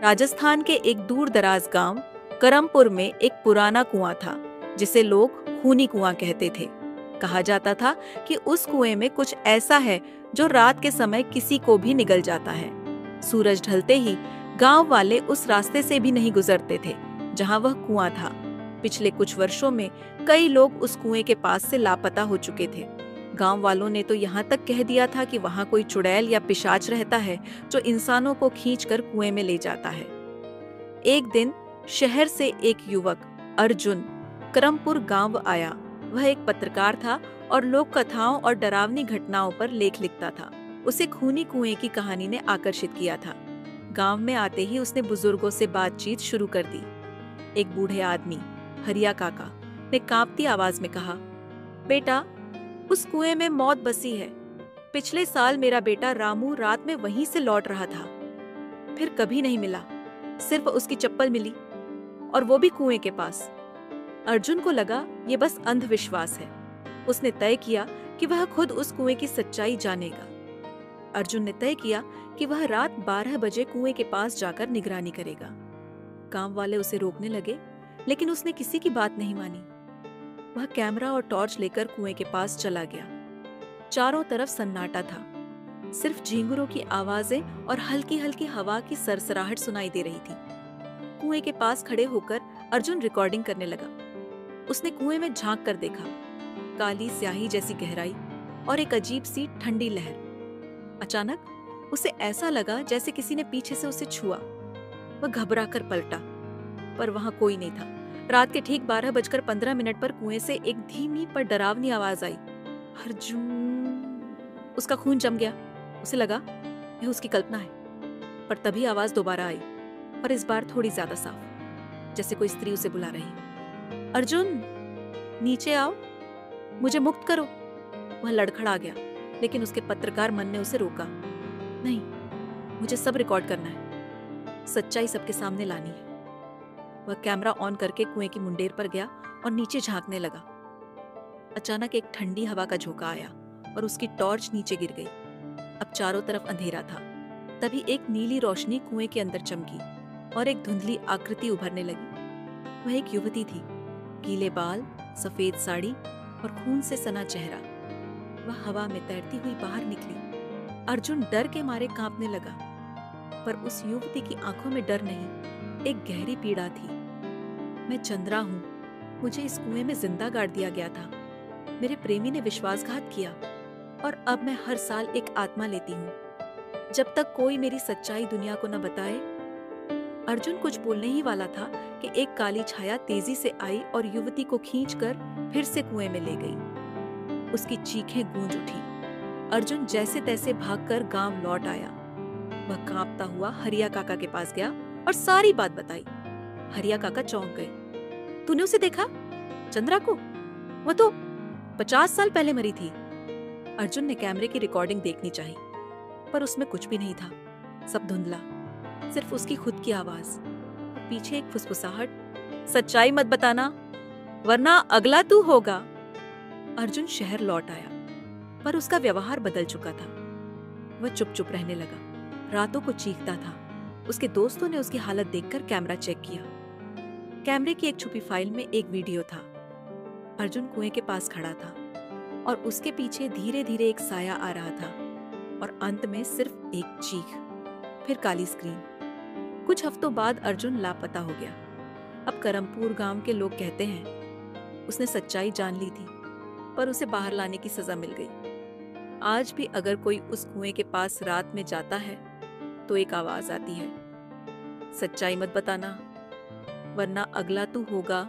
राजस्थान के एक दूर दराज गांव करमपुर में एक पुराना कुआं था जिसे लोग खूनी कुआं कहते थे। कहा जाता था कि उस कुएं में कुछ ऐसा है जो रात के समय किसी को भी निगल जाता है। सूरज ढलते ही गांव वाले उस रास्ते से भी नहीं गुजरते थे जहां वह कुआं था। पिछले कुछ वर्षों में कई लोग उस कुएं के पास से लापता हो चुके थे। गांव वालों ने तो यहाँ तक कह दिया था कि वहां कोई चुड़ैल या पिशाच रहता है जो इंसानों को खींचकर कुएं में ले जाता है। एक दिन शहर से एक युवक अर्जुन करमपुर गांव आया। वह एक पत्रकार था और लोक कथाओं और डरावनी घटनाओं पर लेख लिखता था। उसे खूनी कुएं की कहानी ने आकर्षित किया था। गांव में आते ही उसने बुजुर्गों से बातचीत शुरू कर दी। एक बूढ़े आदमी हरिया काका ने कांपती आवाज में कहा, बेटा, उस कुएं में मौत बसी है। पिछले साल मेरा बेटा रामू रात में वहीं से लौट रहा था, फिर कभी नहीं मिला। सिर्फ उसकी चप्पल मिली, और वो भी कुएं के पास। अर्जुन को लगा ये बस अंधविश्वास है। उसने तय किया कि वह खुद उस कुएं की सच्चाई जानेगा। अर्जुन ने तय किया कि वह रात 12 बजे कुएं के पास जाकर निगरानी करेगा। गांव वाले उसे रोकने लगे, लेकिन उसने किसी की बात नहीं मानी। वह कैमरा और टॉर्च लेकर कुएं के पास चला गया। चारों तरफ सन्नाटा था। सिर्फ झींगुरों की आवाजें और हल्की हल्की हवा की सरसराहट सुनाई दे रही थी। कुएं के पास खड़े होकर अर्जुन रिकॉर्डिंग करने लगा। उसने कुएं में झांक कर देखा। काली स्याही जैसी गहराई और एक अजीब सी ठंडी लहर। अचानक उसे ऐसा लगा जैसे किसी ने पीछे से उसे छुआ। वह घबरा कर पलटा, पर वहां कोई नहीं था। रात के ठीक 12:15 पर कुएं से एक धीमी पर डरावनी आवाज आई, अर्जुन। उसका खून जम गया। उसे लगा यह उसकी कल्पना है, पर तभी आवाज दोबारा आई, और इस बार थोड़ी ज्यादा साफ, जैसे कोई स्त्री उसे बुला रही। अर्जुन, नीचे आओ, मुझे मुक्त करो। वह लड़खड़ा गया, लेकिन उसके पत्रकार मन ने उसे रोका। नहीं, मुझे सब रिकॉर्ड करना है, सच्चाई सबके सामने लानी है। वह कैमरा ऑन करके कुएं की मुंडेर पर गया और नीचे झांकने लगा। अचानक एक ठंडी हवा का झोंका आया और उसकी टॉर्च नीचे गिर गई। अब चारों तरफ अंधेरा था। तभी एक नीली रोशनी कुएं के अंदर चमकी और एक धुंधली आकृति उभरने लगी। वह एक युवती थी, गीले बाल, सफेद साड़ी और खून से सना चेहरा। वह हवा में तैरती हुई बाहर निकली। अर्जुन डर के मारे कांपने लगा, पर उस युवती की आंखों में डर नहीं, एक गहरी पीड़ा थी। मैं चंद्रा हूँ। मुझे इस कुएं में जिंदा गाड़ दिया गया था। मेरे प्रेमी ने विश्वासघात किया, और अब मैं हर साल एक आत्मा लेती हूँ, जब तक कोई मेरी सच्चाई दुनिया को न बताए। अर्जुन कुछ बोलने ही वाला था कि एक काली छाया तेजी से आई और युवती को खींचकर फिर से कुएं में ले गई। उसकी चीखें गूंज उठी। अर्जुन जैसे तैसे भागकर गांव लौट आया। वह कांपता हुआ हरिया काका के पास गया और सारी बात बताई। हरिया काका चौंक गए। तूने उसे देखा, चंद्रा को? वह तो 50 साल पहले मरी थी। अर्जुन ने कैमरे की रिकॉर्डिंग देखनी चाही, पर उसमें कुछ भी नहीं था। सब धुंधला, सिर्फ उसकी खुद की आवाज और पीछे एक फुसफुसाहट, सच्चाई मत बताना वरना अगला तू होगा। अर्जुन शहर लौट आया, पर उसका व्यवहार बदल चुका था। वह चुप चुप रहने लगा, रातों को चीखता था। उसके दोस्तों ने उसकी हालत देखकर कैमरा चेक किया। कैमरे की एक छुपी फाइल में एक वीडियो था। अर्जुन कुएं के पास खड़ा था और उसके पीछे धीरे धीरे एक साया आ रहा था, और अंत में सिर्फ एक चीख, फिर काली स्क्रीन। कुछ हफ्तों बाद अर्जुन लापता हो गया। अब करमपुर गांव के लोग कहते हैं उसने सच्चाई जान ली थी, पर उसे बाहर लाने की सजा मिल गई। आज भी अगर कोई उस कुएं के पास रात में जाता है तो एक आवाज आती है, सच्चाई मत बताना वरना अगला तू होगा।